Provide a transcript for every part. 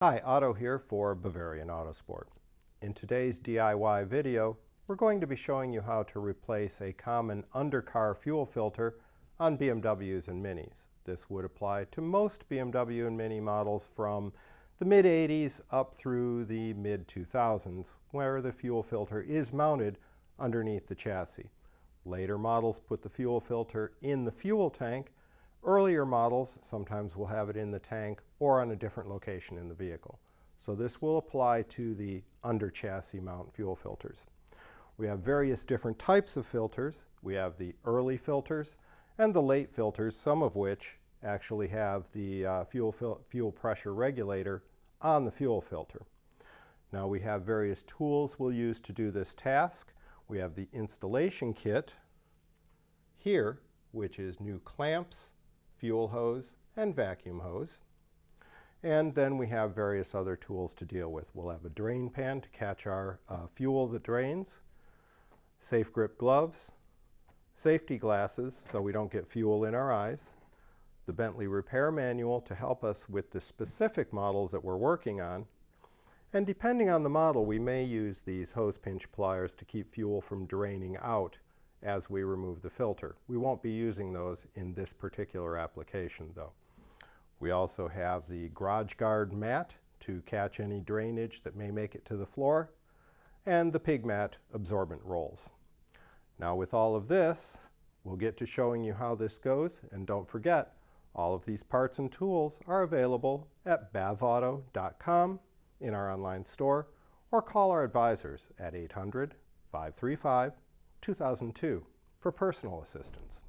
Hi, Otto here for Bavarian Autosport. In today's DIY video, we're going to be showing you how to replace a common undercar fuel filter on BMWs and MINIs. This would apply to most BMW and MINI models from the mid-80s up through the mid-2000s, where the fuel filter is mounted underneath the chassis. Later models put the fuel filter in the fuel tank. Earlier models sometimes will have it in the tank or on a different location in the vehicle. So this will apply to the under chassis mount fuel filters. We have various different types of filters. We have the early filters and the late filters, some of which actually have the fuel pressure regulator on the fuel filter. Now we have various tools we'll use to do this task. We have the installation kit here, which is new clamps, fuel hose, and vacuum hose. And then we have various other tools to deal with. We'll have a drain pan to catch our fuel that drains, safe grip gloves, safety glasses so we don't get fuel in our eyes, the Bentley repair manual to help us with the specific models that we're working on, and depending on the model we may use these hose pinch pliers to keep fuel from draining out as we remove the filter. We won't be using those in this particular application though. We also have the garage guard mat to catch any drainage that may make it to the floor, and the pig mat absorbent rolls. Now with all of this, we'll get to showing you how this goes, and don't forget, all of these parts and tools are available at bavauto.com in our online store, or call our advisors at 800-535-2002 for personal assistance.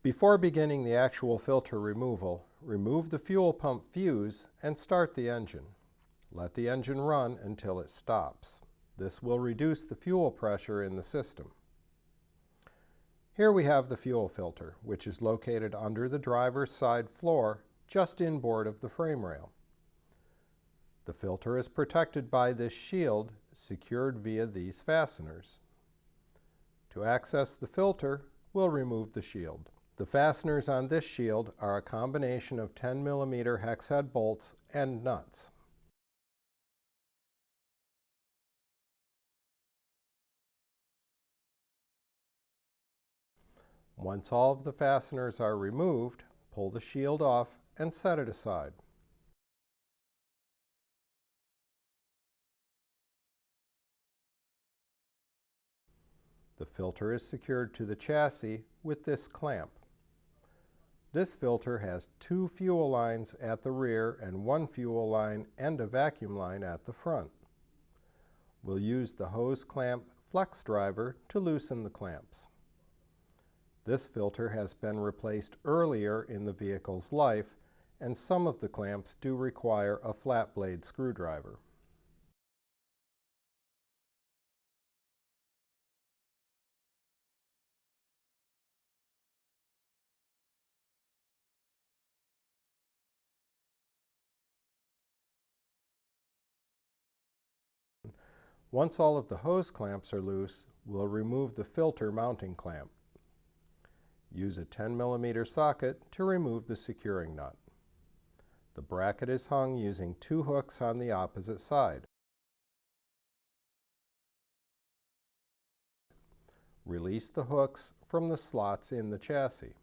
Before beginning the actual filter removal, remove the fuel pump fuse and start the engine. Let the engine run until it stops. This will reduce the fuel pressure in the system. Here we have the fuel filter, which is located under the driver's side floor, just inboard of the frame rail. The filter is protected by this shield, secured via these fasteners. To access the filter, we'll remove the shield. The fasteners on this shield are a combination of 10mm hex head bolts and nuts. Once all of the fasteners are removed, pull the shield off and set it aside. The filter is secured to the chassis with this clamp. This filter has 2 fuel lines at the rear and 1 fuel line and a vacuum line at the front. We'll use the hose clamp flex driver to loosen the clamps. This filter has been replaced earlier in the vehicle's life, and some of the clamps do require a flat blade screwdriver. Once all of the hose clamps are loose, we'll remove the filter mounting clamp. Use a 10mm socket to remove the securing nut. The bracket is hung using 2 hooks on the opposite side. Release the hooks from the slots in the chassis.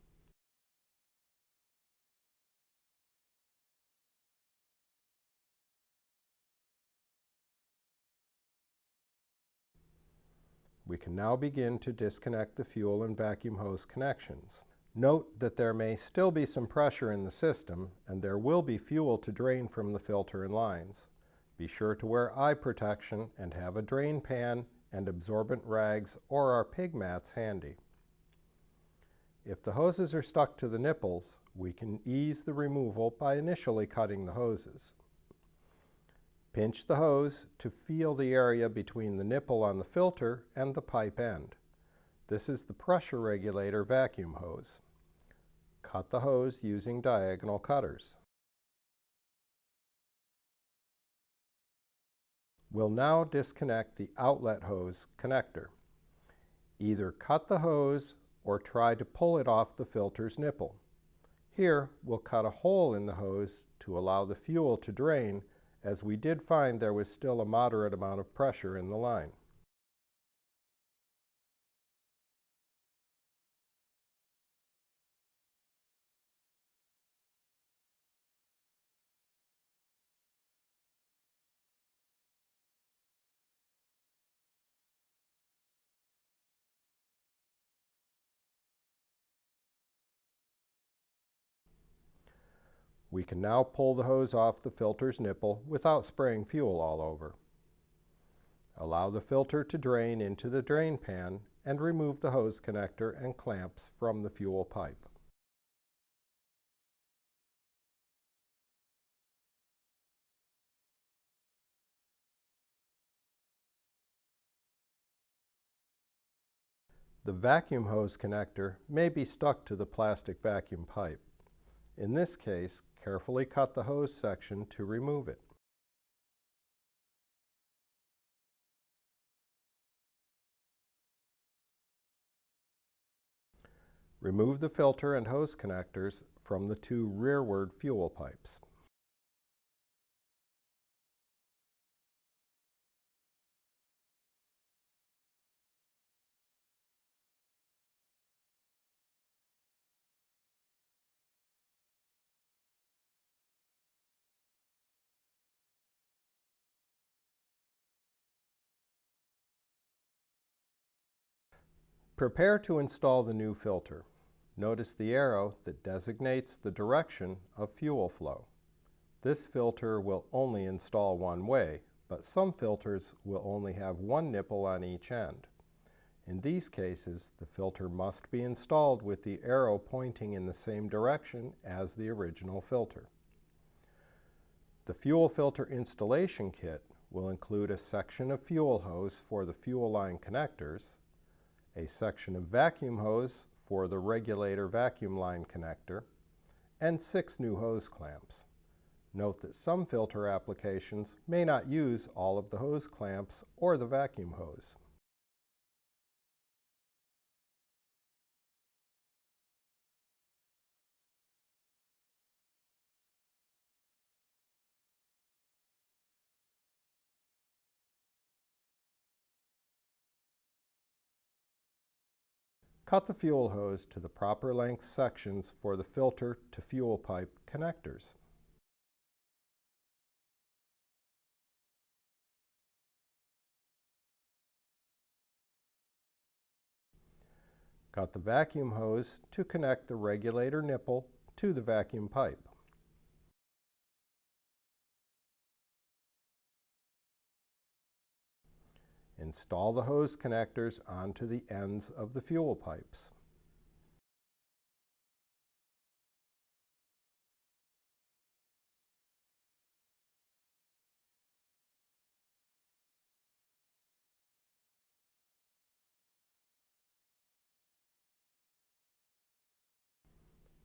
We can now begin to disconnect the fuel and vacuum hose connections. Note that there may still be some pressure in the system, and there will be fuel to drain from the filter and lines. Be sure to wear eye protection and have a drain pan and absorbent rags or our pig mats handy. If the hoses are stuck to the nipples, we can ease the removal by initially cutting the hoses. Pinch the hose to feel the area between the nipple on the filter and the pipe end. This is the pressure regulator vacuum hose. Cut the hose using diagonal cutters. We'll now disconnect the outlet hose connector. Either cut the hose or try to pull it off the filter's nipple. Here, we'll cut a hole in the hose to allow the fuel to drain as we did find there was still a moderate amount of pressure in the line. We can now pull the hose off the filter's nipple without spraying fuel all over. Allow the filter to drain into the drain pan and remove the hose connector and clamps from the fuel pipe. The vacuum hose connector may be stuck to the plastic vacuum pipe. In this case, carefully cut the hose section to remove it. Remove the filter and hose connectors from the two rearward fuel pipes. Prepare to install the new filter. Notice the arrow that designates the direction of fuel flow. This filter will only install one way, but some filters will only have one nipple on each end. In these cases, the filter must be installed with the arrow pointing in the same direction as the original filter. The fuel filter installation kit will include a section of fuel hose for the fuel line connectors, a section of vacuum hose for the regulator vacuum line connector, and 6 new hose clamps. Note that some filter applications may not use all of the hose clamps or the vacuum hose. Cut the fuel hose to the proper length sections for the filter to fuel pipe connectors. Cut the vacuum hose to connect the regulator nipple to the vacuum pipe. Install the hose connectors onto the ends of the fuel pipes.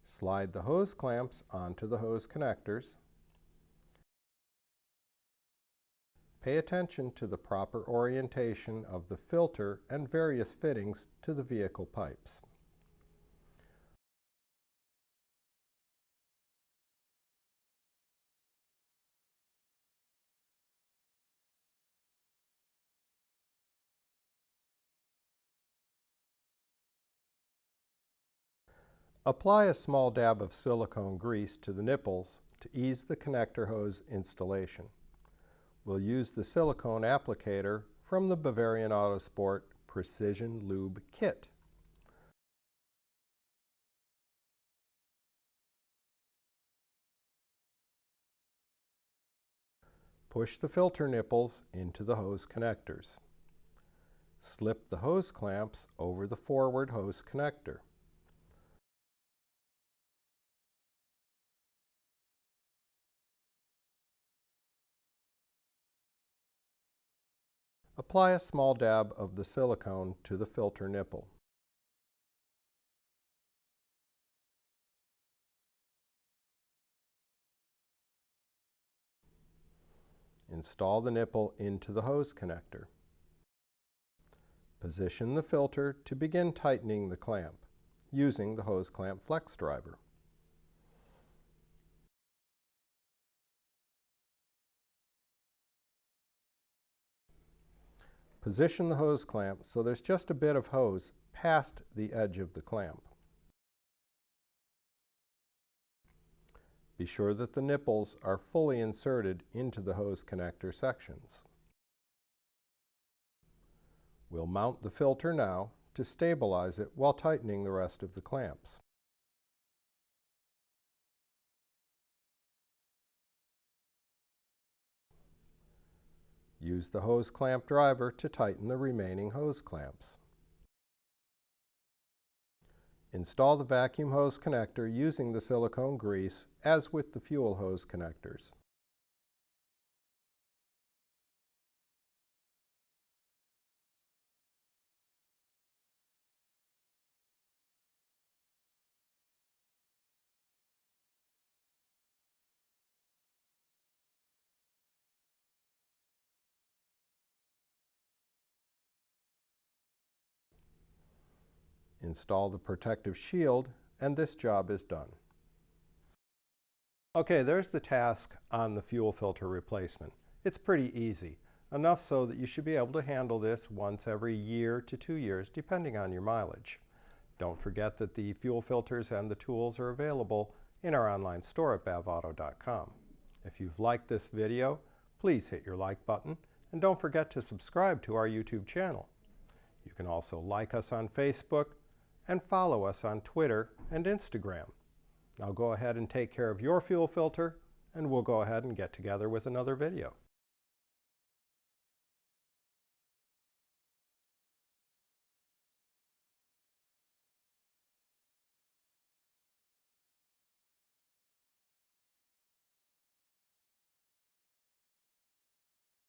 Slide the hose clamps onto the hose connectors. Pay attention to the proper orientation of the filter and various fittings to the vehicle pipes. Apply a small dab of silicone grease to the nipples to ease the connector hose installation. We'll use the silicone applicator from the Bavarian Autosport Precision Lube Kit. Push the filter nipples into the hose connectors. Slip the hose clamps over the forward hose connector. Apply a small dab of the silicone to the filter nipple. Install the nipple into the hose connector. Position the filter to begin tightening the clamp using the hose clamp flex driver. Position the hose clamp so there's just a bit of hose past the edge of the clamp. Be sure that the nipples are fully inserted into the hose connector sections. We'll mount the filter now to stabilize it while tightening the rest of the clamps. Use the hose clamp driver to tighten the remaining hose clamps. Install the vacuum hose connector using the silicone grease, as with the fuel hose connectors. Install the protective shield, and this job is done. Okay, there's the task on the fuel filter replacement. It's pretty easy, enough so that you should be able to handle this once every year to 2 years, depending on your mileage. Don't forget that the fuel filters and the tools are available in our online store at bavauto.com. If you've liked this video, please hit your like button, and don't forget to subscribe to our YouTube channel. You can also like us on Facebook and follow us on Twitter and Instagram. Now go ahead and take care of your fuel filter, and we'll go ahead and get together with another video.